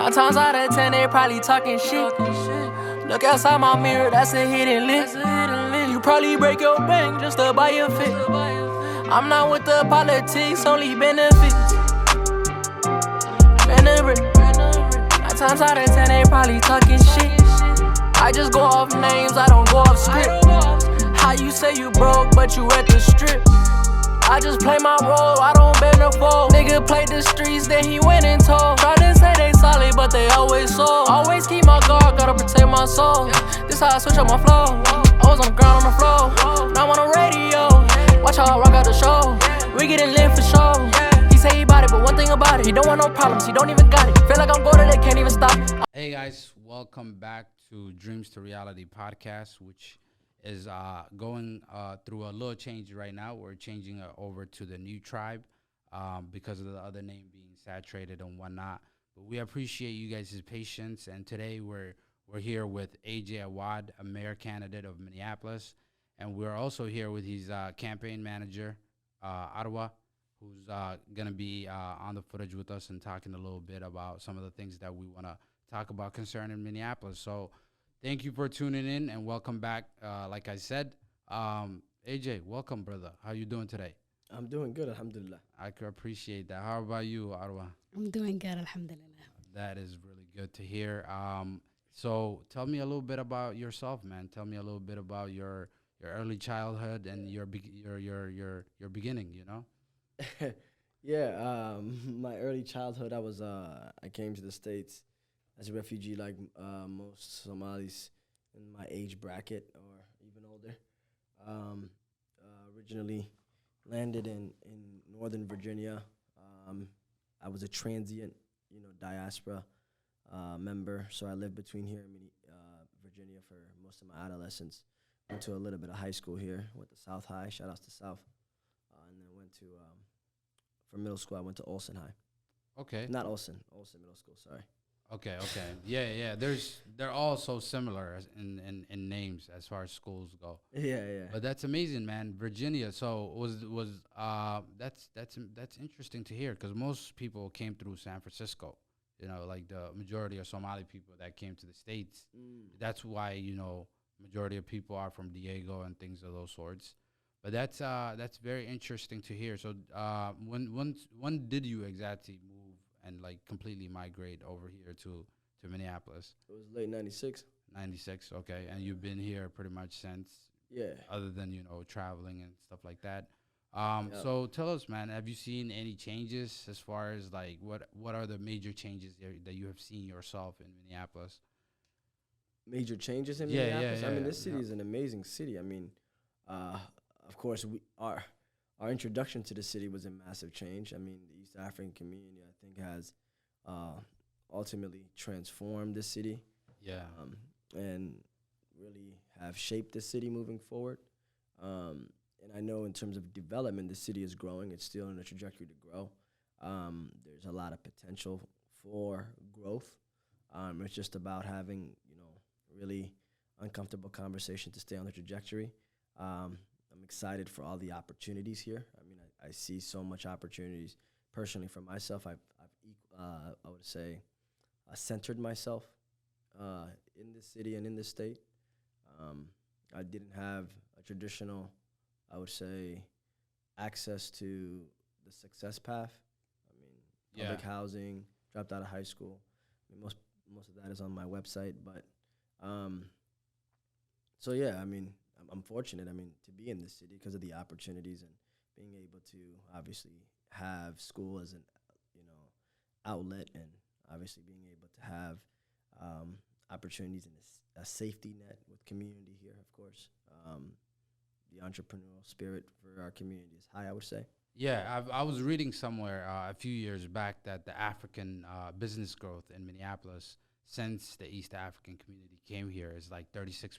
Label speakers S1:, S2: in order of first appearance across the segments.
S1: Nine times out of 10, they probably talking shit. Look outside my mirror, that's a hidden list. You probably break your bank just to buy a fit. I'm not with the politics, only benefits. Nine times out of 10, they probably talking shit. I just go off names, I don't go off script. How you say you broke, but you at the strip? I just play my role, I don't bend or fold. Nigga played the streets, then he went and told. Try to say they solid, but they always sold. Always keep my guard, gotta protect my soul. This how I switch up my flow. I was on the ground on the floor, now I'm on the radio. Watch how I rock out the show. We getting lit for show. He say he bought it, but one thing about it, he don't want no problems, he don't even got it. Feel like I'm golden, they can't even stop it.
S2: Hey guys, welcome back to Dreams to Reality podcast, which is going through a little change right now. We're changing over to the new tribe because of the other name being saturated and whatnot. But we appreciate you guys' patience. And today we're here with AJ Awad, a mayor candidate of Minneapolis. And we're also here with his campaign manager, Ottawa, who's going to be on the footage with us and talking a little bit about some of the things that we want to talk about concerning Minneapolis. So thank you for tuning in and welcome back. Like I said, AJ, welcome, brother. How you doing today?
S3: I'm doing good, alhamdulillah.
S2: I could appreciate that. How about you, Arwa?
S4: I'm doing good, alhamdulillah.
S2: That is really good to hear. So tell me a little bit about yourself, man. Tell me a little bit about your early childhood and your beginning. You know?
S3: Yeah, my early childhood, I came to the States as a refugee, like most Somalis in my age bracket or even older. Originally landed in Northern Virginia. I was a transient, diaspora member, so I lived between here and Virginia for most of my adolescence. Went to a little bit of high school here, went to South High, shout outs to South, and then went to, for middle school, I went to Olson High.
S2: Okay.
S3: Not Olson Middle School, sorry.
S2: Okay. Yeah. They're all so similar in names as far as schools go.
S3: Yeah.
S2: But that's amazing, man. Virginia. So that's interesting to hear because most people came through San Francisco. Like the majority of Somali people that came to the States. That's why majority of people are from Diego and things of those sorts. But that's very interesting to hear. So when did you exactly move and like completely migrate over here to Minneapolis?
S3: It was late 96.
S2: 96, okay. And you've been here pretty much since?
S3: Yeah.
S2: Other than, traveling and stuff like that. So tell us, man, have you seen any changes as far as like what are the major changes that you have seen yourself in Minneapolis?
S3: Major changes in Minneapolis?
S2: Yeah.
S3: I mean, this city is an amazing city. I mean, of course, our introduction to the city was a massive change. I mean, the East African community, I think, has ultimately transformed the city.
S2: Yeah.
S3: And really have shaped the city moving forward. And I know in terms of development, the city is growing. It's still on a trajectory to grow. There's a lot of potential for growth. It's just about having, really uncomfortable conversation to stay on the trajectory. I'm excited for all the opportunities here. I mean, I see so much opportunities personally for myself. I would say, centered myself in this city and in this state. I didn't have a traditional, I would say, access to the success path. I mean, public housing, dropped out of high school. I mean, most of that is on my website, but so yeah, I mean, I'm fortunate, to be in this city because of the opportunities and being able to obviously have school as an, outlet and obviously being able to have opportunities and a safety net with community here, of course. The entrepreneurial spirit for our community is high, I would say.
S2: Yeah, I was reading somewhere a few years back that the African business growth in Minneapolis since the East African community came here is like 36%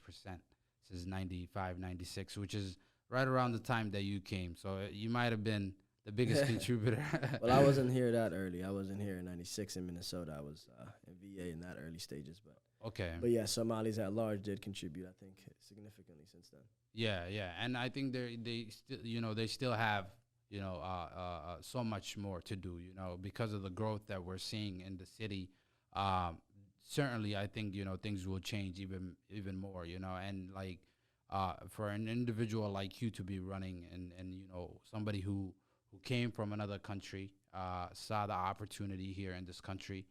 S2: since 95, 96, which is right around the time that you came. So you might have been the biggest contributor.
S3: Well, I wasn't here that early. I wasn't here in 96 in Minnesota. I was in VA in that early stages. But yeah, Somalis at large did contribute, I think, significantly since then.
S2: Yeah. And I think they still have so much more to do, because of the growth that we're seeing in the city. certainly I think, things will change even more, and like, for an individual like you to be running, and somebody who came from another country, saw the opportunity here in this country,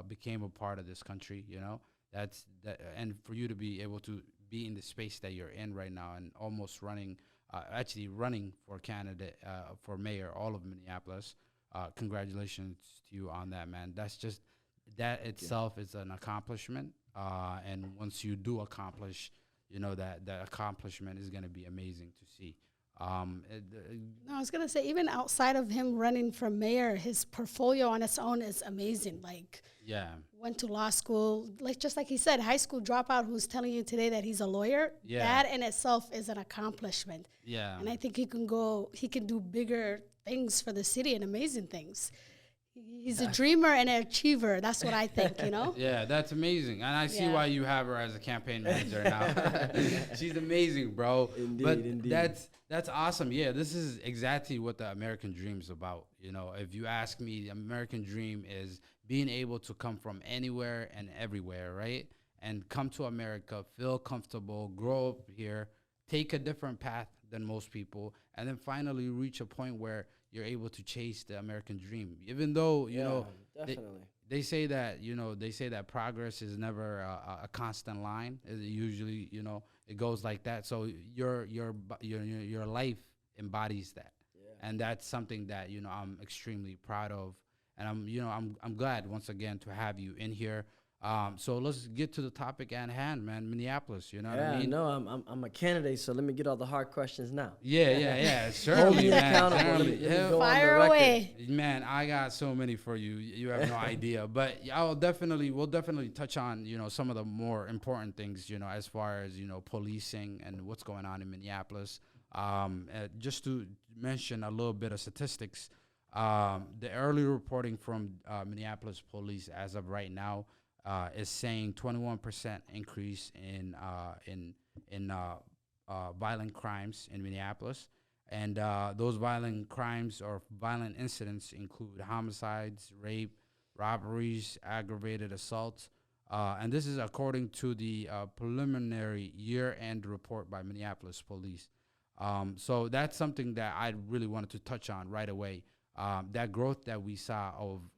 S2: became a part of this country, that's that. And for you to be able to be in the space that you're in right now, and almost actually running for candidate, for mayor, all of Minneapolis. Congratulations to you on that, man. That's just, that itself is an accomplishment. And once you do accomplish, that accomplishment is going to be amazing to see.
S4: No, I was going to say, even outside of him running for mayor, his portfolio on its own is amazing. Like,
S2: Yeah.
S4: went to law school, like just like he said, high school dropout who's telling you today that he's a lawyer.
S2: Yeah.
S4: That in itself is an accomplishment.
S2: Yeah.
S4: And I think he can do bigger things for the city and amazing things. He's a dreamer and an achiever. That's what I think,
S2: Yeah, that's amazing. And I see
S4: Yeah.
S2: why you have her as a campaign manager now. She's amazing, bro.
S3: Indeed.
S2: That's awesome. Yeah, this is exactly what the American dream is about. If you ask me, the American dream is being able to come from anywhere and everywhere, right? And come to America, feel comfortable, grow up here, take a different path than most people, and then finally reach a point where you're able to chase the American dream. Even though,
S3: definitely.
S2: they say that progress is never a constant line. It usually, it goes like that. So your life embodies that.
S3: Yeah.
S2: And that's something that, I'm extremely proud of. And I'm glad once again to have you in here. So let's get to the topic at hand, man. Minneapolis, you know what I mean?
S3: No, I'm a candidate, so let me get all the hard questions now.
S2: Yeah.
S3: Hold
S2: Certainly,
S3: me
S2: man.
S3: accountable.
S2: Certainly.
S3: Let me
S2: Hell,
S3: go on the
S4: Fire
S3: record.
S4: away.
S2: Man, I got so many for you. You have no idea. But we'll definitely touch on, some of the more important things, as far as, policing and what's going on in Minneapolis. Just to mention a little bit of statistics, the early reporting from Minneapolis police as of right now is saying 21% increase in violent crimes in Minneapolis. And those violent crimes or violent incidents include homicides, rape, robberies, aggravated assault. And this is according to the preliminary year-end report by Minneapolis police. So that's something that I really wanted to touch on right away. That growth that we saw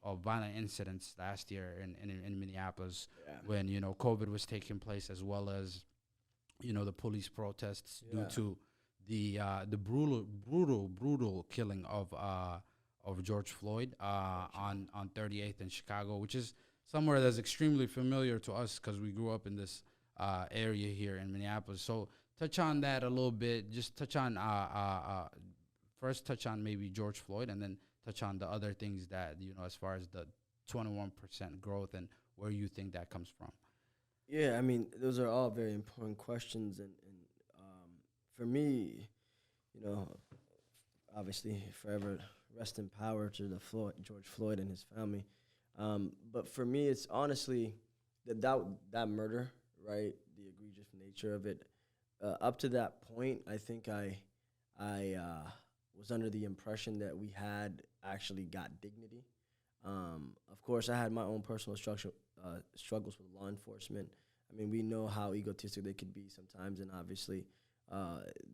S2: of violent incidents last year in Minneapolis, when, COVID was taking place, as well as, the police protests due to the brutal killing of George Floyd on 38th in Chicago, which is somewhere that's extremely familiar to us because we grew up in this area here in Minneapolis. So touch on that a little bit. Just touch on first touch on maybe George Floyd, and then touch on the other things that, as far as the 21% growth and where you think that comes from.
S3: Yeah, I mean, those are all very important questions, and for me, obviously, forever rest in power to George Floyd and his family. But for me, it's honestly that murder, right? The egregious nature of it. Up to that point, I think I was under the impression that we had actually got dignity. Of course, I had my own personal struggles with law enforcement. I mean, we know how egotistic they could be sometimes, and obviously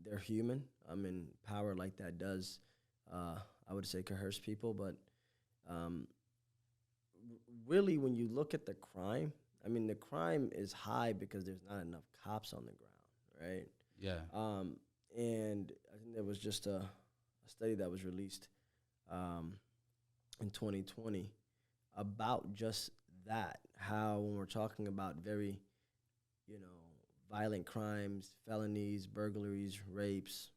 S3: they're human. I mean, power like that does, I would say, coerce people. But really, when you look at the crime, I mean, the crime is high because there's not enough cops on the ground, right?
S2: Yeah.
S3: And I think there was just a study that was released in 2020 about just that, how when we're talking about very, violent crimes, felonies, burglaries, rapes,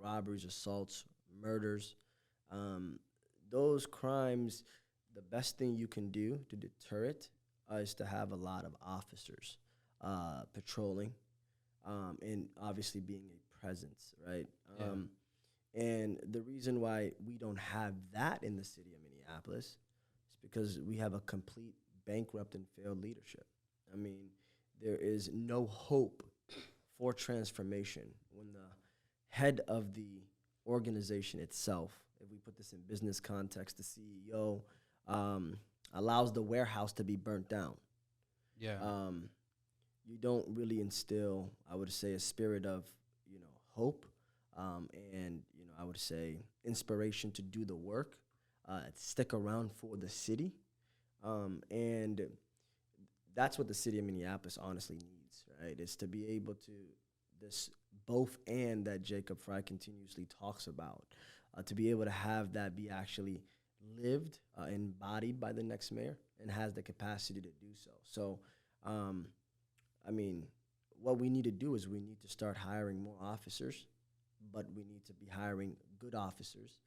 S3: robberies, assaults, murders, those crimes, the best thing you can do to deter it is to have a lot of officers patrolling and obviously being a presence, right? And the reason why we don't have that in the city of Minneapolis is because we have a complete bankrupt and failed leadership. I mean, there is no hope for transformation when the head of the organization itself, if we put this in business context, the CEO, allows the warehouse to be burnt down.
S2: Yeah.
S3: You don't really instill, I would say, a spirit of, hope, and, I would say inspiration to do the work, stick around for the city. And that's what the city of Minneapolis honestly needs, right? Is to be able to, this both and that Jacob Fry continuously talks about, to be able to have that be actually lived, embodied by the next mayor, and has the capacity to do so. So, what we need to do is we need to start hiring more officers, but we need to be hiring good officers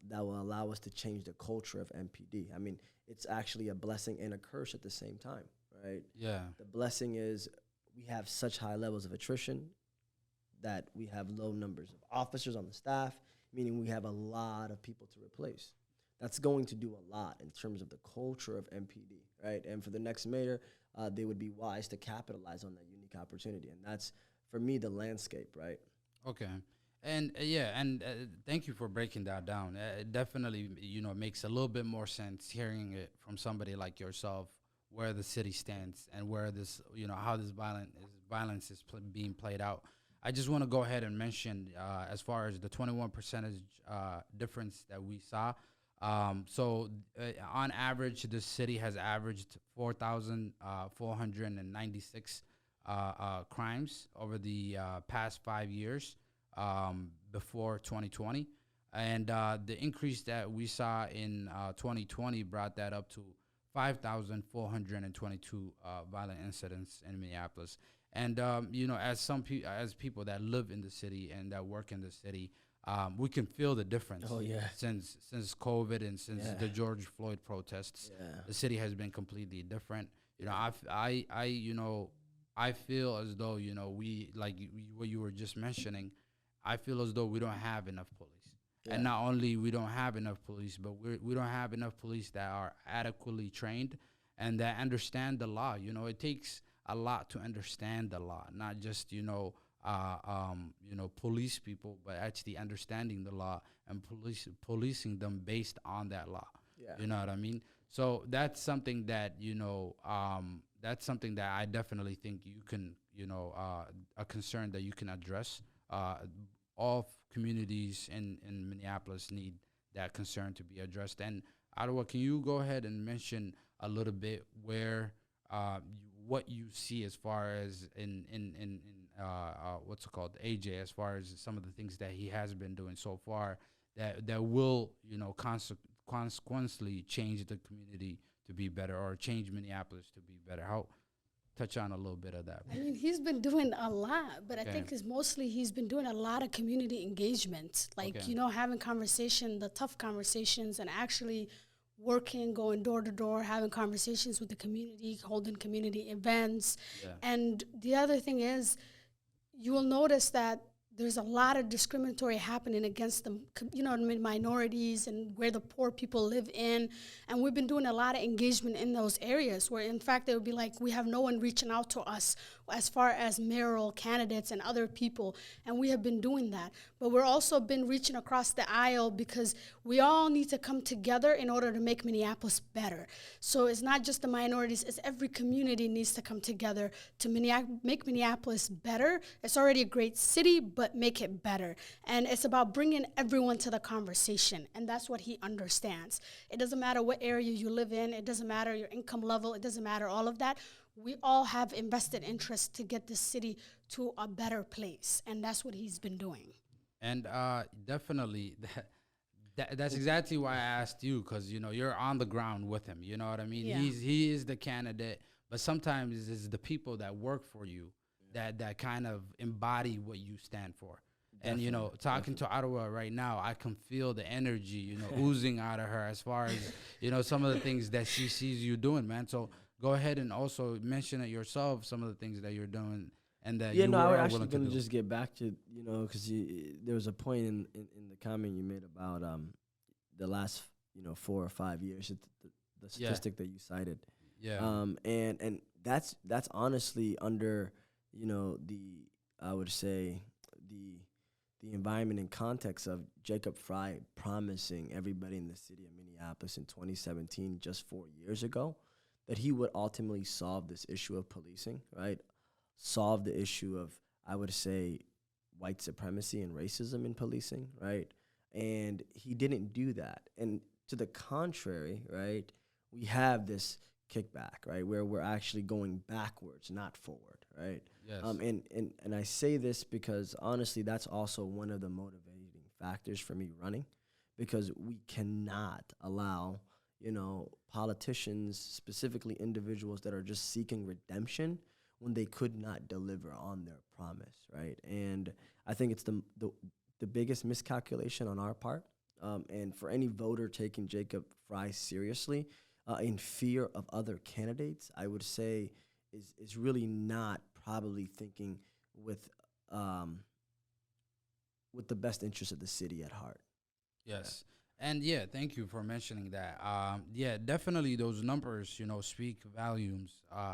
S3: that will allow us to change the culture of MPD. It's actually a blessing and a curse at the same time, right?
S2: Yeah.
S3: The blessing is we have such high levels of attrition that we have low numbers of officers on the staff, meaning we have a lot of people to replace. That's going to do a lot in terms of the culture of MPD, right? And for the next mayor, they would be wise to capitalize on that unique opportunity. And that's, for me, the landscape, right?
S2: Okay. And thank you for breaking that down. It definitely, makes a little bit more sense hearing it from somebody like yourself, where the city stands and where this, how this violence is being played out. I just want to go ahead and mention, as far as the 21% difference that we saw. So on average, the city has averaged 4,496 crimes over the past 5 years. Before 2020, and the increase that we saw in 2020 brought that up to 5,422 violent incidents in Minneapolis. And as people that live in the city and that work in the city, we can feel the difference.
S3: Oh yeah.
S2: Since COVID and since the George Floyd protests, the city has been completely different. I feel as though we, like what you were just mentioning. I feel as though we don't have enough police. Yeah. And not only we don't have enough police, but we don't have enough police that are adequately trained and that understand the law. It takes a lot to understand the law, not just, police people, but actually understanding the law and policing them based on that law. Yeah. You know what I mean? So that's something that, that's something that I definitely think you can, a concern that you can address. All communities in Minneapolis need that concern to be addressed. And Ottawa, can you go ahead and mention a little bit where what you see as far as in what's it called, AJ, as far as some of the things that he has been doing so far that will consequently change the community to be better, or change Minneapolis to be better? How touch on a little bit of that.
S4: He's been doing a lot, but I think it's mostly he's been doing a lot of community engagement, having the tough conversations, and actually working, going door to door, having conversations with the community, holding community events. Yeah. And the other thing is, you will notice that there's a lot of discriminatory happening against the, minorities and where the poor people live in. And we've been doing a lot of engagement in those areas where, in fact, they would be like, we have no one reaching out to us as far as mayoral candidates and other people. And we have been doing that. But we're also been reaching across the aisle because we all need to come together in order to make Minneapolis better. So it's not just the minorities, it's every community needs to come together to make Minneapolis better. It's already a great city, but make it better. And it's about bringing everyone to the conversation. And that's what he understands. It doesn't matter what area you live in. It doesn't matter your income level. It doesn't matter all of that. We all have invested interest to get this city to a better place. And that's what he's been doing. And
S2: definitely, that's exactly why I asked you, because, you're on the ground with him. You know what I mean? Yeah. He is the candidate, but sometimes it's the people that work for you that kind of embody what you stand for. Definitely. And, talking to Ottawa right now, I can feel the energy, oozing out of her as far as, some of the things that she sees you doing, man. So go ahead and also mention it yourself, some of the things that you're doing and that you
S3: I
S2: were
S3: was actually
S2: going to
S3: just get back to, because there was a point in the comment you made about the last, 4 or 5 years, the statistic that you cited.
S2: Yeah.
S3: And that's honestly under, I would say the the environment and context of Jacob Fry promising everybody in the city of Minneapolis in 2017, just 4 years ago, that he would ultimately solve this issue of policing, right? Solve the issue of, I would say, white supremacy and racism in policing, right? And he didn't do that. And to the contrary, right, we have this kickback, right, where we're actually going backwards, not forward, right?
S2: Yes.
S3: And I say this because, honestly, that's also one of the motivating factors for me running, because we cannot allow, politicians, specifically individuals that are just seeking redemption, when they could not deliver on their promise, right? And I think it's the biggest miscalculation on our part. And for any voter taking Jacob Fry seriously, in fear of other candidates, I would say is really not probably thinking with the best interest of the city at heart.
S2: Yes. And yeah, thank you for mentioning that. Yeah, definitely those numbers, speak volumes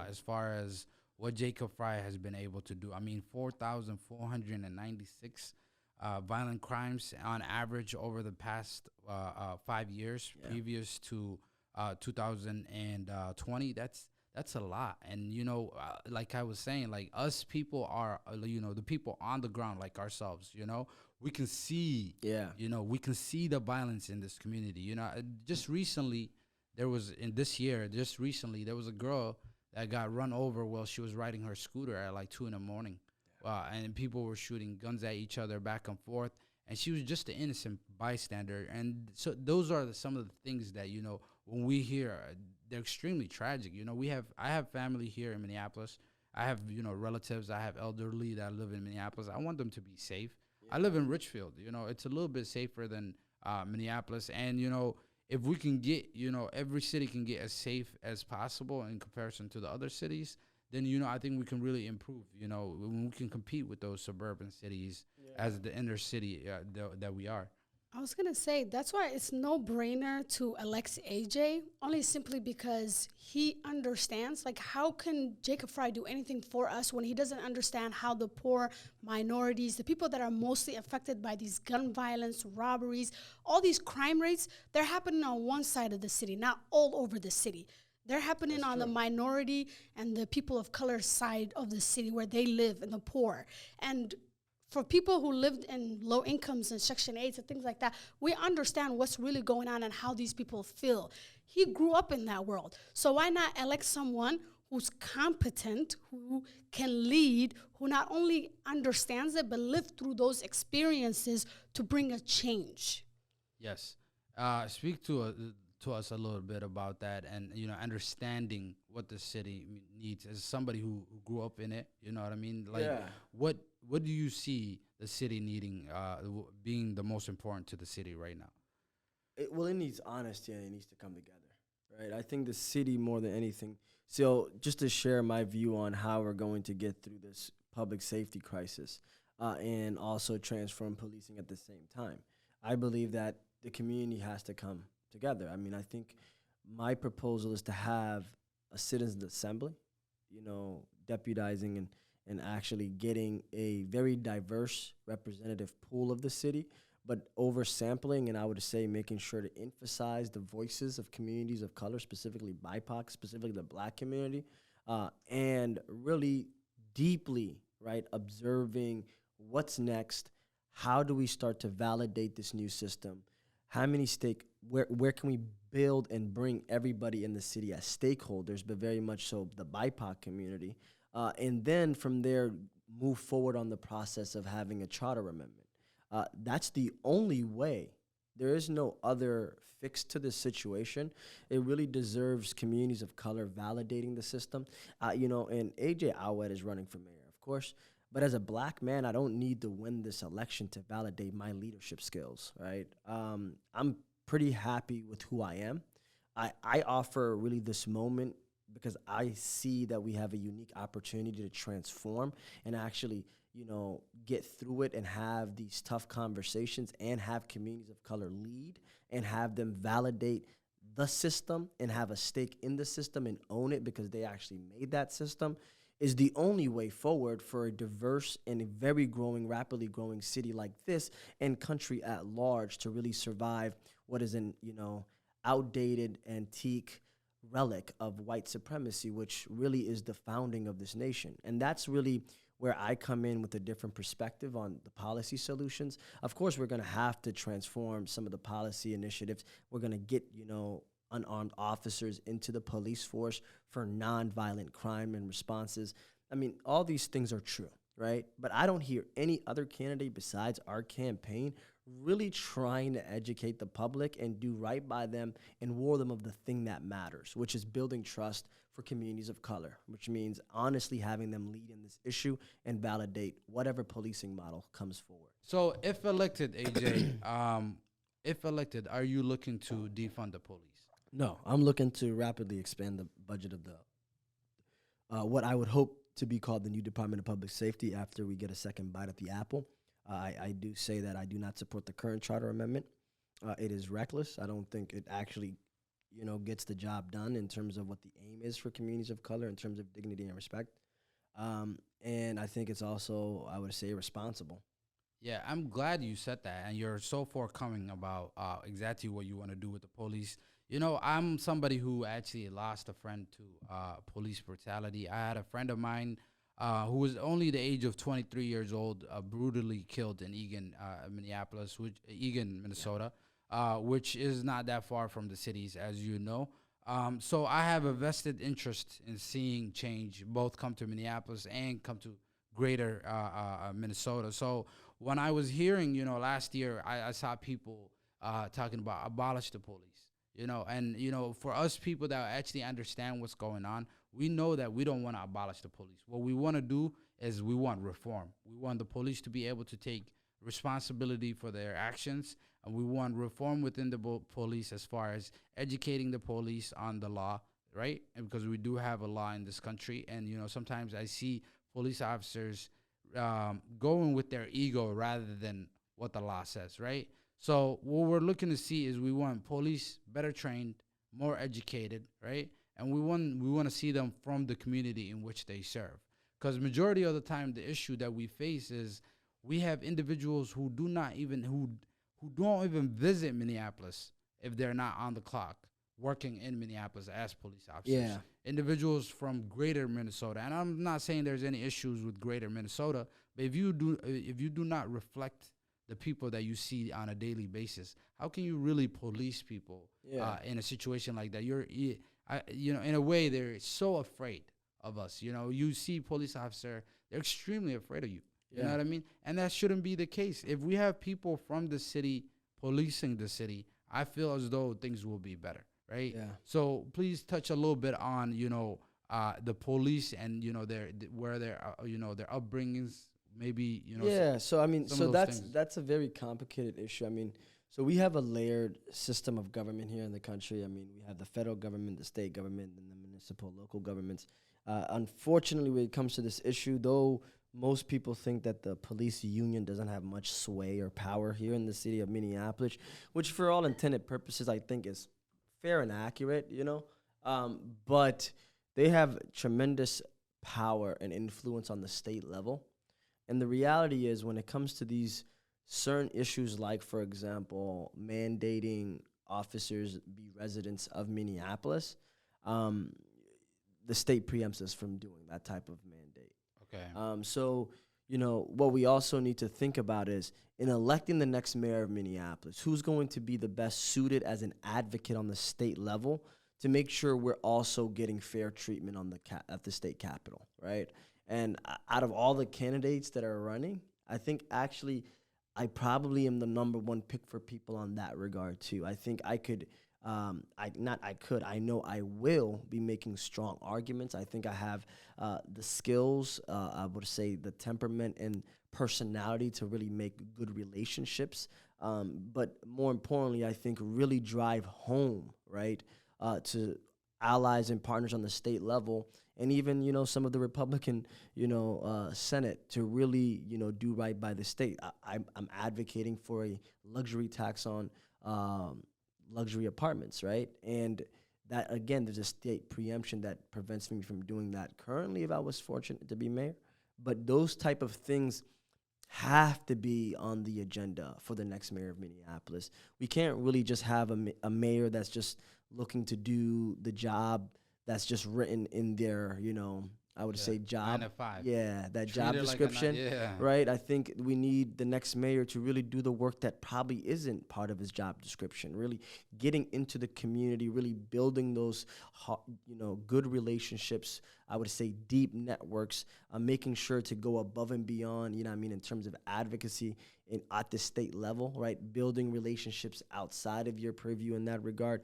S2: as far as what Jacob Fry has been able to do. I mean, 4,496 violent crimes on average over the past 5 years, previous to 2020. That's a lot. And, like I was saying, like us people are, the people on the ground like ourselves, we can see, we can see the violence in this community. Just recently, there was a girl that got run over while she was riding her scooter at like 2 a.m. And people were shooting guns at each other back and forth. And she was just an innocent bystander. And so those are some of the things that, when we hear, they're extremely tragic. I have family here in Minneapolis. I have, relatives. I have elderly that live in Minneapolis. I want them to be safe. I live in Richfield. It's a little bit safer than Minneapolis. And, if we can get, every city can get as safe as possible in comparison to the other cities, then, I think we can really improve, when we can compete with those suburban cities as the inner city that we are.
S4: I was going to say, that's why it's no-brainer to elect AJ, only simply because he understands, like, how can Jacob Fry do anything for us when he doesn't understand how the poor, minorities, the people that are mostly affected by these gun violence, robberies, all these crime rates, they're happening on one side of the city, not all over the city. They're happening on the minority and the people of color side of the city where they live and the poor. And for people who lived in low incomes and Section 8s and things like that, we understand what's really going on and how these people feel. He grew up in that world. So why not elect someone who's competent, who can lead, who not only understands it, but lived through those experiences to bring a change?
S2: Yes. Speak to us a little bit about that, and understanding what the city needs as somebody who grew up in it. You know what I mean? Like, what do you see the city needing, being the most important to the city right now?
S3: It needs honesty, and it needs to come together, right? I think the city, more than anything. So just to share my view on how we're going to get through this public safety crisis, and also transform policing at the same time, I believe that the community has to come together. I mean, I think my proposal is to have a citizens' assembly, deputizing and actually getting a very diverse representative pool of the city, but oversampling, and I would say making sure to emphasize the voices of communities of color, specifically BIPOC, specifically the Black community, and really deeply, right, observing what's next. How do we start to validate this new system? How many where can we build and bring everybody in the city as stakeholders, but very much so the BIPOC community, and then from there move forward on the process of having a charter amendment. That's the only way. There is no other fix to this situation. It really deserves communities of color validating the system. And AJ Awad is running for mayor, of course. But as a Black man, I don't need to win this election to validate my leadership skills, right? I'm pretty happy with who I am. I offer really this moment because I see that we have a unique opportunity to transform and actually, get through it and have these tough conversations and have communities of color lead and have them validate the system and have a stake in the system and own it because they actually made that system. is the only way forward for a diverse and a very growing, rapidly growing city like this and country at large to really survive what is an, outdated, antique relic of white supremacy, which really is the founding of this nation. And that's really where I come in with a different perspective on the policy solutions. Of course, we're going to have to transform some of the policy initiatives. We're going to get, unarmed officers into the police force for nonviolent crime and responses. I mean, all these things are true, right? But I don't hear any other candidate besides our campaign really trying to educate the public and do right by them and warn them of the thing that matters, which is building trust for communities of color, which means honestly having them lead in this issue and validate whatever policing model comes forward.
S2: So if elected, AJ, if elected, are you looking to defund the police?
S3: No, I'm looking to rapidly expand the budget of the what I would hope to be called the new Department of Public Safety after we get a second bite at the apple. I do say that I do not support the current charter amendment. It is reckless. I don't think it actually, gets the job done in terms of what the aim is for communities of color in terms of dignity and respect. And I think it's also, I would say, irresponsible.
S2: Yeah, I'm glad you said that, and you're so forthcoming about exactly what you want to do with the police. I'm somebody who actually lost a friend to police brutality. I had a friend of mine who was only the age of 23 years old, brutally killed in Eagan, Minnesota, which is not that far from the cities, as you know. So I have a vested interest in seeing change both come to Minneapolis and come to greater Minnesota. So when I was hearing, last year, I saw people talking about abolish the police. For us people that actually understand what's going on, we know that we don't want to abolish the police. What we want to do is we want reform. We want the police to be able to take responsibility for their actions, and we want reform within the police as far as educating the police on the law, right? And because we do have a law in this country, and sometimes I see police officers going with their ego rather than what the law says, right? So what we're looking to see is we want police better trained, more educated, right? And we want to see them from the community in which they serve. Because majority of the time, the issue that we face is we have individuals who don't even visit Minneapolis if they're not on the clock working in Minneapolis as police officers.
S3: Yeah.
S2: Individuals from greater Minnesota. And I'm not saying there's any issues with greater Minnesota, but if you do not reflect the people that you see on a daily basis, how can you really police people in a situation like that? In a way, they're so afraid of us. You see police officer, they're extremely afraid of you. You know what I mean? And that shouldn't be the case. If we have people from the city policing the city, I feel as though things will be better, right? Yeah. So please touch a little bit on, the police and, their upbringings. Maybe
S3: So I mean, that's a very complicated issue. I mean, so we have a layered system of government here in the country. I mean, we have the federal government, the state government, and the municipal, local governments. Unfortunately, when it comes to this issue, though, most people think that the police union doesn't have much sway or power here in the city of Minneapolis, which, for all intended purposes, I think is fair and accurate. But they have tremendous power and influence on the state level. And the reality is, when it comes to these certain issues, like, for example, mandating officers be residents of Minneapolis, the state preempts us from doing that type of mandate.
S2: Okay.
S3: So, what we also need to think about is, in electing the next mayor of Minneapolis, who's going to be the best suited as an advocate on the state level to make sure we're also getting fair treatment on at the state capitol, right? And out of all the candidates that are running, I think actually I probably am the number one pick for people on that regard too. I think I could, I know I will be making strong arguments. I think I have the skills, I would say the temperament and personality to really make good relationships. But more importantly, I think really drive home, right, to allies and partners on the state level, and even, some of the Republican, Senate, to really, do right by the state. I'm advocating for a luxury tax on luxury apartments, right? And that, again, there's a state preemption that prevents me from doing that currently if I was fortunate to be mayor. But those type of things have to be on the agenda for the next mayor of Minneapolis. We can't really just have a mayor that's just looking to do the job that's just written in their, I would say job.
S2: 9 to 5.
S3: Yeah, that
S2: Treat
S3: job
S2: it like
S3: description,
S2: yeah.
S3: right? I think we need the next mayor to really do the work that probably isn't part of his job description, really getting into the community, really building those, good relationships, I would say deep networks, making sure to go above and beyond, in terms of advocacy at the state level, right? Building relationships outside of your purview in that regard.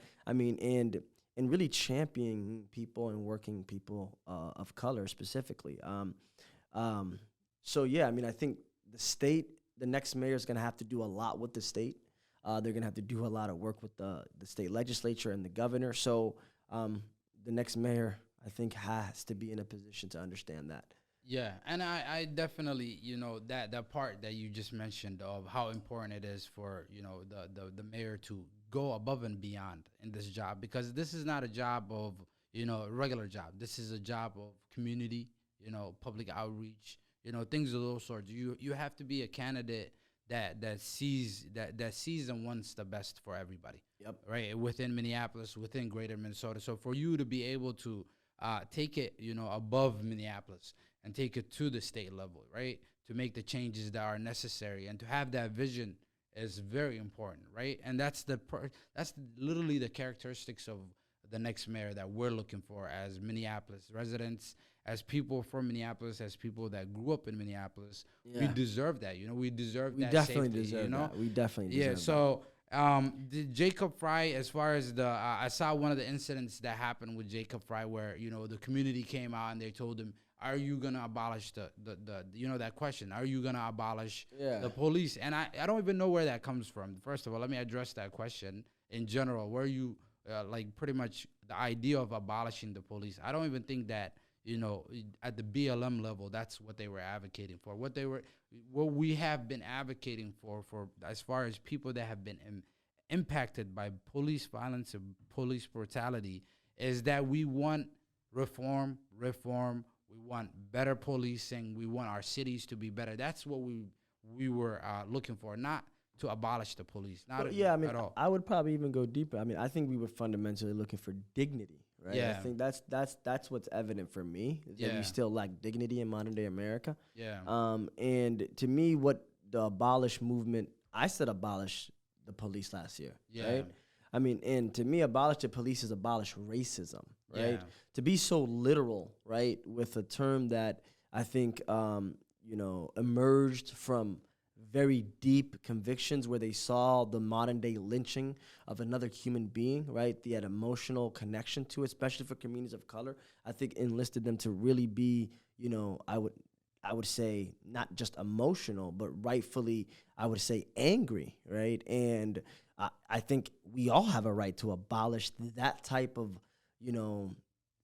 S3: And really championing people and working people of color specifically. I think the next mayor is going to have to do a lot with the state. They're going to have to do a lot of work with the state legislature and the governor. So the next mayor, I think, has to be in a position to understand that.
S2: Yeah, and I definitely, that part that you just mentioned of how important it is for, the mayor to go above and beyond in this job, because this is not a job of, a regular job. This is a job of community, public outreach, things of those sorts. You have to be a candidate that sees and wants the best for everybody.
S3: Yep.
S2: Right, within Minneapolis, within greater Minnesota. So for you to be able to take it, above Minneapolis and take it to the state level, right, to make the changes that are necessary and to have that vision is very important, right? And that's literally the characteristics of the next mayor that we're looking for as Minneapolis residents, as people from Minneapolis, as people that grew up in Minneapolis. Yeah. We deserve that, we deserve that. We definitely deserve that.
S3: We definitely deserve that.
S2: So the Jacob Fry, as far as I saw one of the incidents that happened with Jacob Fry where, the community came out and they told him, are you going to abolish the that question? Are you going to abolish the police? And I don't even know where that comes from. First of all, let me address that question in general. Where you, pretty much the idea of abolishing the police. I don't even think that, at the BLM level, that's what they were advocating for. What we have been advocating for as far as people that have been impacted by police violence and police brutality is that we want reform. We want better policing. We want our cities to be better. That's what we were looking for, not to abolish the police. At all.
S3: I would probably even go deeper. I think we were fundamentally looking for dignity, right?
S2: Yeah.
S3: I think that's what's evident for me, is that we still lack dignity in modern day America.
S2: Yeah.
S3: And to me, what the abolish movement, I said abolish the police last year, right? And to me, abolish the police is abolish racism, right?
S2: Yeah.
S3: To be so literal, right, with a term that I think, emerged from very deep convictions where they saw the modern day lynching of another human being, right? They had emotional connection to it, especially for communities of color. I think enlisted them to really be, I would say not just emotional, but rightfully, I would say angry, right? And I think we all have a right to abolish that type of,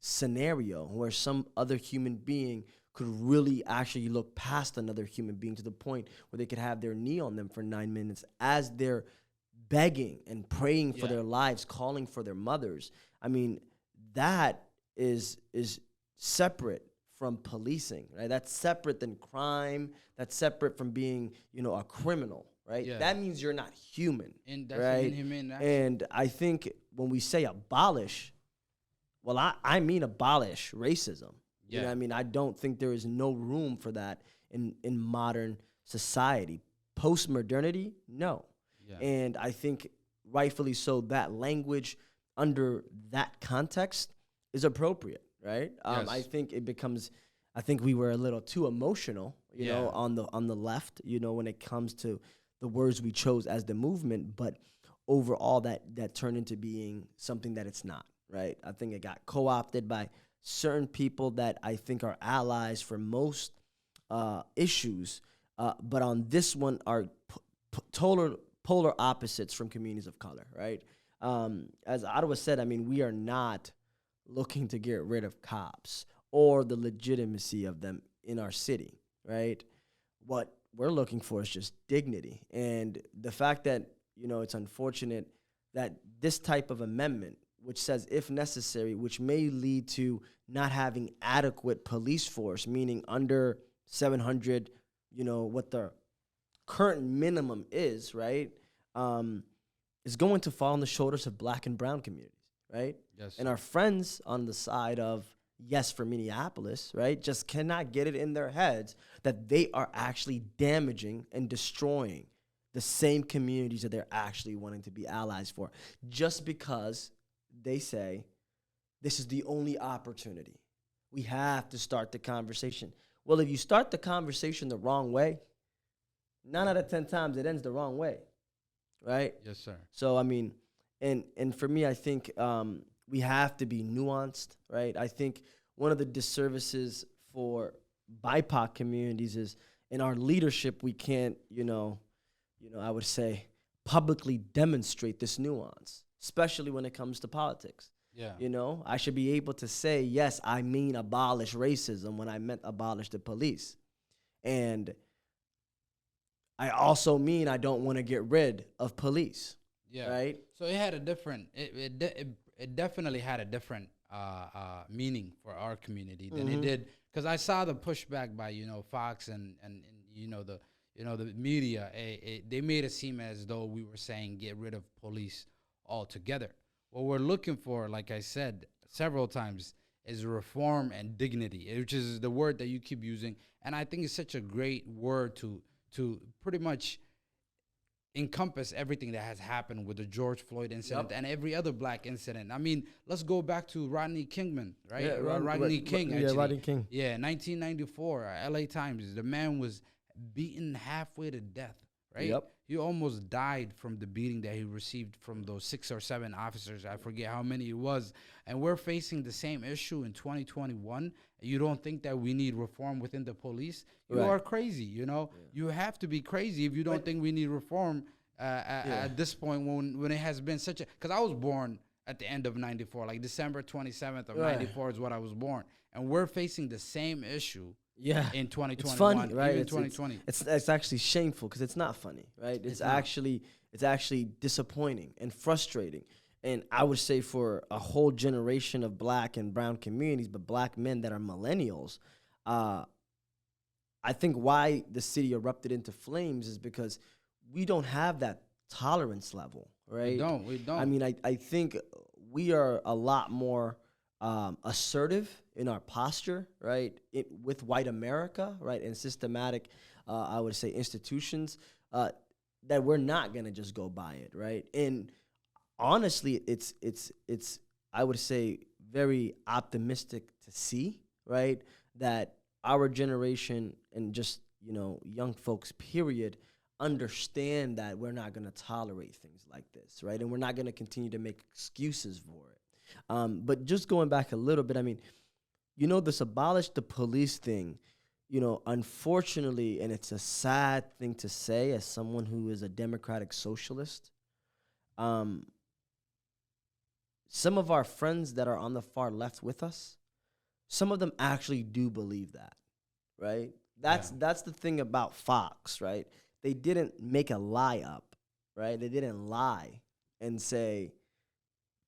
S3: scenario where some other human being could really actually look past another human being to the point where they could have their knee on them for 9 minutes as they're begging and praying for their lives, calling for their mothers. That is separate from policing, right? That's separate than crime. That's separate from being, a criminal, right? Yeah. That means you're not human,
S2: and that's
S3: right?
S2: Inhumane action.
S3: And I think when we say abolish, well, I mean abolish racism. Yeah. You know what I mean? I don't think there is no room for that in modern society. Post-modernity, no. Yeah. And I think rightfully so, that language under that context is appropriate, right? Yes. I think we were a little too emotional, you know, on the left, when it comes to the words we chose as the movement, but overall that turned into being something that it's not, right? I think it got co-opted by certain people that I think are allies for most issues, but on this one are polar opposites from communities of color, right? As Ottawa said, we are not looking to get rid of cops or the legitimacy of them in our city, right? What we're looking for is just dignity. And the fact that, it's unfortunate that this type of amendment which says if necessary, which may lead to not having adequate police force, meaning under 700, what the current minimum is, right, is going to fall on the shoulders of black and brown communities, right?
S2: Yes.
S3: And our friends on the side of yes for Minneapolis, right, just cannot get it in their heads that they are actually damaging and destroying the same communities that they're actually wanting to be allies for, just because they say this is the only opportunity. We have to start the conversation. Well, if you start the conversation the wrong way, 9 out of 10 times it ends the wrong way, right?
S2: Yes, sir.
S3: So, I mean, and for me, I think we have to be nuanced, right? I think one of the disservices for BIPOC communities is in our leadership, we can't, I would say, publicly demonstrate this nuance, especially when it comes to politics.
S2: Yeah.
S3: I should be able to say, yes, I mean abolish racism when I meant abolish the police. And I also mean I don't want to get rid of police.
S2: Yeah.
S3: Right?
S2: So it had a different, it definitely had a different meaning for our community than it did. Because I saw the pushback by, Fox and the media. They made it seem as though we were saying get rid of police altogether. What we're looking for, like I said several times, is reform and dignity, which is the word that you keep using. And I think it's such a great word to pretty much encompass everything that has happened with the George Floyd incident and every other black incident. I mean, let's go back to Rodney Kingman, right?
S3: Yeah,
S2: Rodney King, actually.
S3: Yeah, Rodney King.
S2: Yeah, 1994, LA Times. The man was beaten halfway to death, right?
S3: Yep.
S2: He almost died from the beating that he received from those 6 or 7 officers. I forget how many it was. And we're facing the same issue in 2021. You don't think that we need reform within the police? You are crazy, You have to be crazy if you don't think we need reform at this point when it has been such a... Because I was born at the end of 94. Like December 27th of 94 is what I was born. And we're facing the same issue.
S3: Yeah,
S2: in 2021,
S3: it's funny, right?
S2: Even 2020.
S3: It's actually shameful because it's not funny, right? It's actually disappointing and frustrating. And I would say for a whole generation of black and brown communities, but black men that are millennials, I think why the city erupted into flames is because we don't have that tolerance level, right?
S2: We don't.
S3: I mean, I think we are a lot more assertive in our posture, right, with white America, right, and systematic, I would say, institutions, that we're not going to just go by it, right? And honestly, it's I would say, very optimistic to see, right, that our generation and just, young folks, period, understand that we're not going to tolerate things like this, right, and we're not going to continue to make excuses for it. But just going back a little bit, I mean, this abolish the police thing, unfortunately, and it's a sad thing to say as someone who is a democratic socialist, some of our friends that are on the far left with us, some of them actually do believe that, right? That's the thing about Fox, right? They didn't make a lie up, right? They didn't lie and say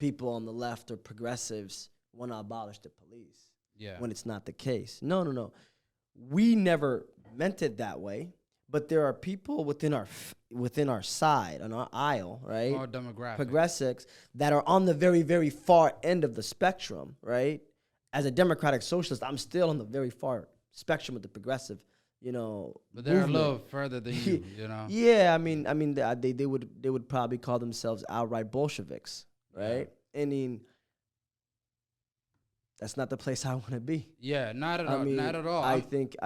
S3: people on the left or progressives want to abolish the police.
S2: Yeah.
S3: When it's not the case. No. We never meant it that way, but there are people within our side, on our aisle, right?
S2: Our demographic.
S3: Progressives that are on the very, very far end of the spectrum, right? As a democratic socialist, I'm still on the very far spectrum of the progressive,
S2: But they're
S3: movement.
S2: a little further than you,
S3: Yeah, I mean, they would probably call themselves outright Bolsheviks, right?
S2: Yeah.
S3: I mean, that's not the place I want to be.
S2: Yeah, not at all. Not at all.
S3: I think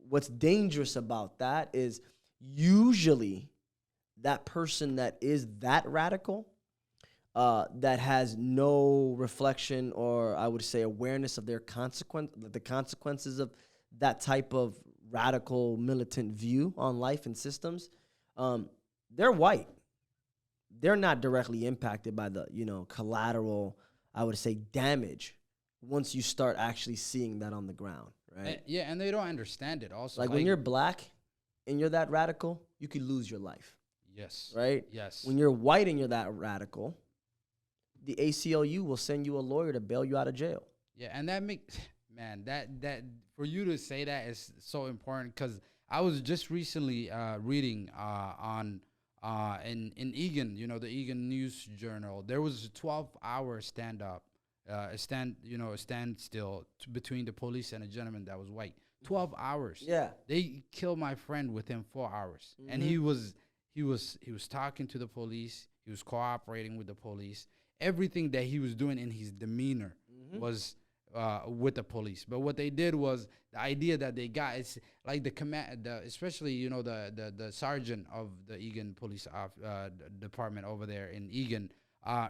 S3: what's dangerous about that is usually that person that is that radical, that has no reflection or I would say awareness of the consequences of that type of radical militant view on life and systems, they're white. They're not directly impacted by the, collateral, I would say, damage once you start actually seeing that on the ground, right?
S2: And they don't understand it also.
S3: Like when you're black and you're that radical, you could lose your life.
S2: Yes.
S3: Right?
S2: Yes.
S3: When you're white and you're that radical, the ACLU will send you a lawyer to bail you out of jail.
S2: Yeah, and that makes, man, that for you to say that is so important, because I was just recently reading on in Egan, the Egan News Journal, there was a 12-hour standstill between the police and a gentleman that was white. 12 hours.
S3: Yeah.
S2: They killed my friend within 4 hours, and he was talking to the police. He was cooperating with the police. Everything that he was doing in his demeanor was with the police. But what they did was, the idea that they got, it's like especially the sergeant of the Egan Police Department over there in Egan.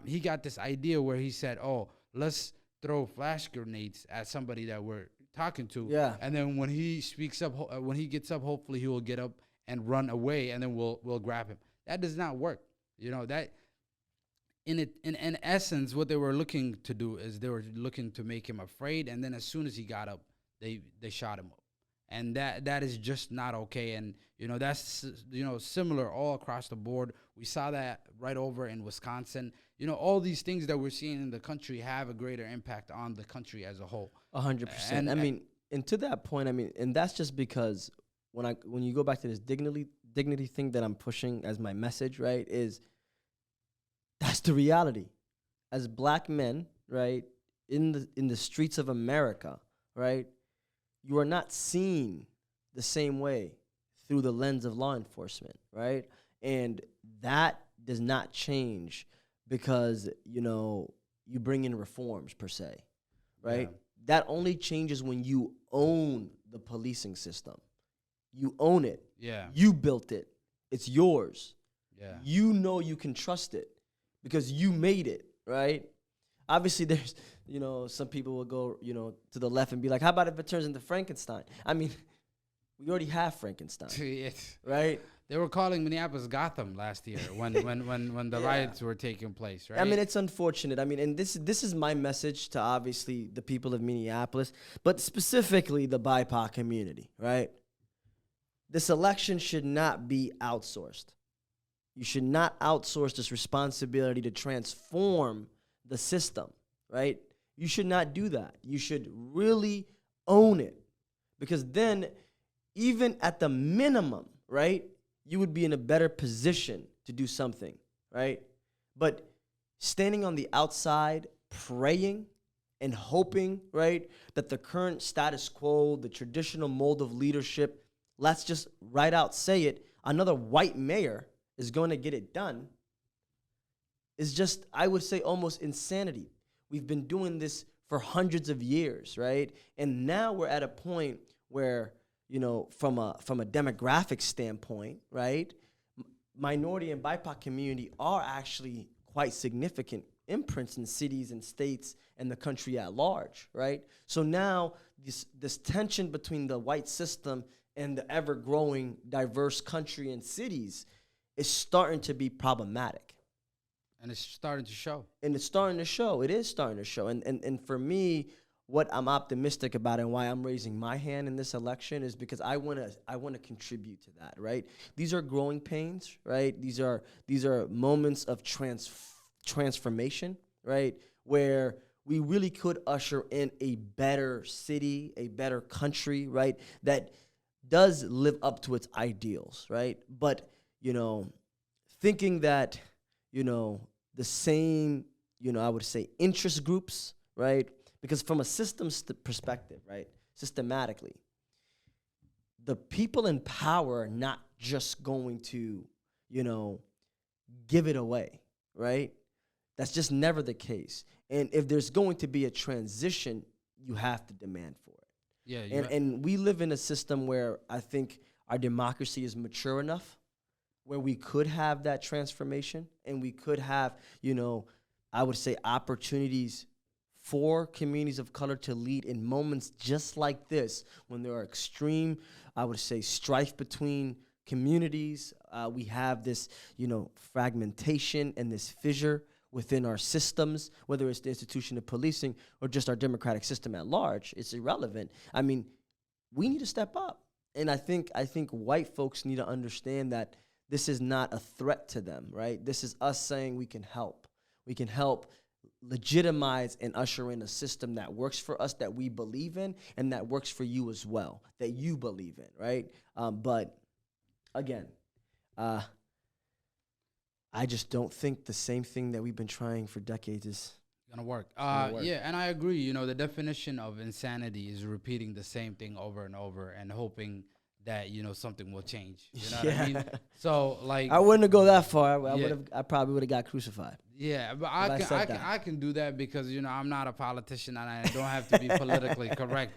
S2: He got this idea where he said, "Oh, let's throw flash grenades at somebody that we're talking to."
S3: Yeah.
S2: And then when he speaks up, when he gets up, hopefully he will get up and run away, and then we'll grab him. That does not work. That in essence, what they were looking to do is they were looking to make him afraid, and then as soon as he got up, they shot him up. And that is just not okay. And that's similar all across the board. We saw that right over in Wisconsin. All these things that we're seeing in the country have a greater impact on the country as a whole.
S3: 100%. And to that point, and that's just because when you go back to this dignity thing that I'm pushing as my message, right, is that's the reality. As black men, right, in the streets of America, right, you are not seen the same way through the lens of law enforcement, right? And that does not change because, you bring in reforms per se, right? Yeah. That only changes when you own the policing system. You own it.
S2: Yeah.
S3: You built it. It's yours.
S2: Yeah.
S3: You can trust it because you made it, right? Obviously, there's, some people will go, to the left and be like, how about if it turns into Frankenstein? We already have Frankenstein, right?
S2: They were calling Minneapolis Gotham last year when the riots were taking place, right?
S3: It's unfortunate. And this is my message to obviously the people of Minneapolis, but specifically the BIPOC community, right? This election should not be outsourced. You should not outsource this responsibility to transform the system, right? You should not do that. You should really own it, because then even at the minimum, right, you would be in a better position to do something, right? But standing on the outside, praying and hoping, right, that the current status quo, the traditional mold of leadership, let's just right out say it, another white mayor is going to get it done, is just, I would say, almost insanity. We've been doing this for hundreds of years, right? And now we're at a point where, from a demographic standpoint, right, minority and BIPOC community are actually quite significant imprints in cities and states and the country at large, right? So now this tension between the white system and the ever-growing diverse country and cities is starting to be problematic.
S2: And it's starting to show.
S3: And it's starting to show. It is starting to show. And for me, what I'm optimistic about and why I'm raising my hand in this election is because I want to contribute to that, right? These are growing pains, right? These are moments of transformation, right? Where we really could usher in a better city, a better country, right? That does live up to its ideals, right? But, thinking that, the same, I would say interest groups, right? Because from a systems perspective, right, systematically, the people in power are not just going to, give it away, right? That's just never the case. And if there's going to be a transition, you have to demand for it.
S2: Yeah.
S3: And we live in a system where I think our democracy is mature enough where we could have that transformation and we could have, I would say opportunities for communities of color to lead in moments just like this, when there are extreme, I would say, strife between communities. We have this, fragmentation and this fissure within our systems, whether it's the institution of policing or just our democratic system at large. It's irrelevant. We need to step up. And I think white folks need to understand that this is not a threat to them, right? This is us saying we can help. We can help legitimize and usher in a system that works for us, that we believe in, and that works for you as well, that you believe in, right? But again, I just don't think the same thing that we've been trying for decades is
S2: gonna work.
S3: gonna work.
S2: Yeah, and I agree. You know, the definition of insanity is repeating the same thing over and over and hoping that, you know, something will change. You know what I mean? So like,
S3: I wouldn't have go that far.
S2: Yeah.
S3: I probably would have got crucified.
S2: yeah, but I can do that because, you know, I'm not a politician and I don't have to be politically correct.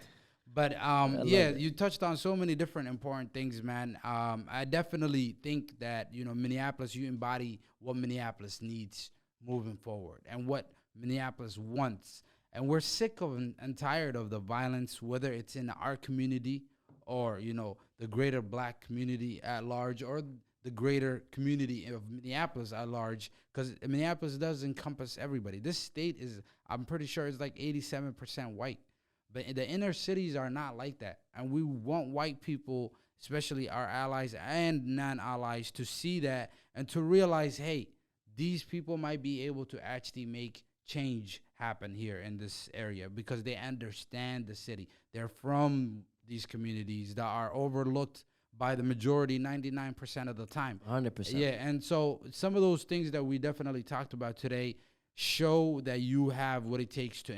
S2: But yeah,
S3: it.
S2: you touched on so many different important things, man. I definitely think that, you know, Minneapolis, you embody what Minneapolis needs moving forward and what Minneapolis wants. And we're sick of and tired of the violence, whether it's in our community or, you know, the greater black community at large, or the greater community of Minneapolis at large, because Minneapolis does encompass everybody. This state is, I'm pretty sure, it's like 87% white. But the inner cities are not like that. And we want white people, especially our allies and non-allies, to see that and to realize, hey, these people might be able to actually make change happen here in this area because they understand the city. They're from these communities that are overlooked by the majority 99% of the time.
S3: 100%.
S2: Yeah, and so some of those things that we definitely talked about today show that you have what it takes to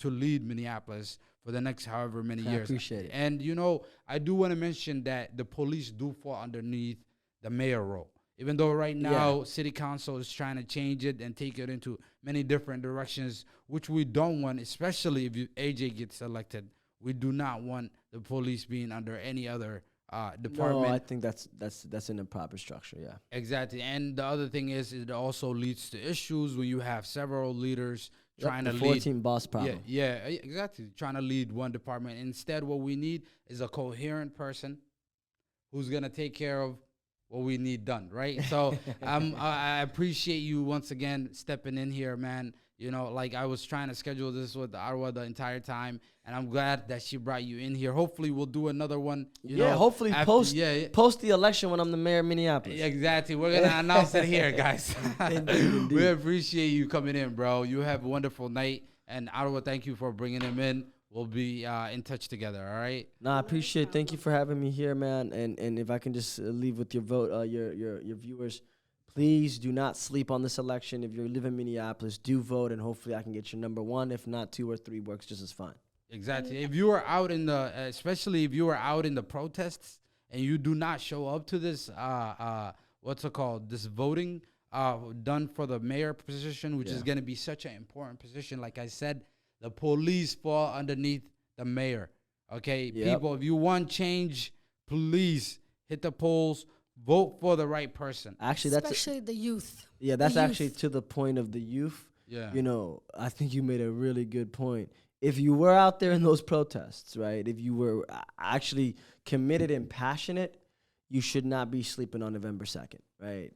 S2: lead Minneapolis for the next however many years.
S3: I appreciate it.
S2: And, you know, I do want to mention that the police do fall underneath the mayor role. Even though right now city council is trying to change it and take it into many different directions, which we don't want, especially if AJ gets elected. We do not want the police being under any other department.
S3: No, I think that's an improper structure, yeah.
S2: Exactly. And the other thing is it also leads to issues when you have several leaders trying to
S3: the
S2: lead.
S3: 14 boss problem.
S2: Yeah, exactly. Trying to lead one department. Instead, what we need is a coherent person who's going to take care of what we need done, right? So I appreciate you once again stepping in here, man. You know, like I was trying to schedule this with Arwa the entire time, and I'm glad that she brought you in here. Hopefully, we'll do another one. You know,
S3: hopefully
S2: after,
S3: post the election when I'm the mayor of Minneapolis.
S2: Exactly. We're going to announce it here, guys.
S3: Indeed.
S2: We appreciate you coming in, bro. You have a wonderful night. And Arwa, thank you for bringing him in. We'll be in touch together, all right?
S3: No, I appreciate it. Thank you for having me here, man. And if I can just leave with your vote, your viewers, please do not sleep on this election. If you live in Minneapolis, do vote, and hopefully I can get your number one. If not, 2 or 3 works just as fine.
S2: Exactly. If you are out in the, especially if you are out in the protests and you do not show up to this, what's it called, this voting done for the mayor position, which is going to be such an important position. Like I said, the police fall underneath the mayor. Okay, people, if you want change, please hit the polls. Vote for the right person.
S4: Actually, especially the youth.
S3: Yeah, that's actually to the point of the youth.
S2: Yeah.
S3: You know, I think you made a really good point. If you were out there in those protests, right, if you were actually committed and passionate, you should not be sleeping on November 2nd, right?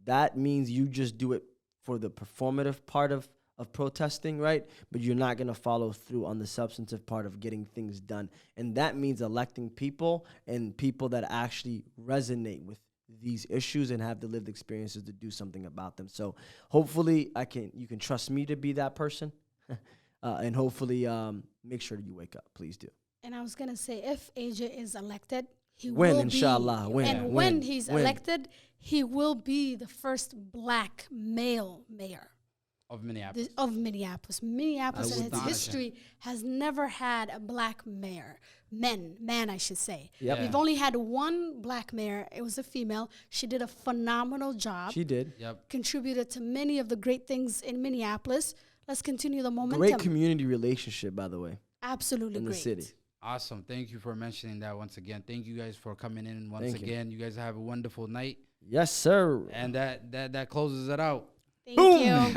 S3: That means you just do it for the performative part of protesting, right? But you're not going to follow through on the substantive part of getting things done. And that means electing people and people that actually resonate with these issues and have the lived experiences to do something about them. So hopefully you can trust me to be that person. And hopefully make sure that you wake up. Please do.
S4: And I was going to say, if AJ is elected, he
S3: win,
S4: will
S3: inshallah,
S4: be.
S3: Win,
S4: and when he's elected, he will be the first black male mayor.
S2: Of Minneapolis.
S4: Minneapolis in its history has never had a black mayor. Man, I should say.
S3: Yep.
S4: We've only had one black mayor. It was a female. She did a phenomenal job.
S3: She did.
S2: Yep.
S4: Contributed to many of the great things in Minneapolis. Let's continue the momentum.
S3: Great community relationship, by the way.
S4: Absolutely
S3: in
S4: great.
S3: the city.
S2: Awesome. Thank you for mentioning that once again. Thank you guys for coming in once again. You guys have a wonderful night.
S3: Yes, sir.
S2: And that closes it out.
S4: Thank you.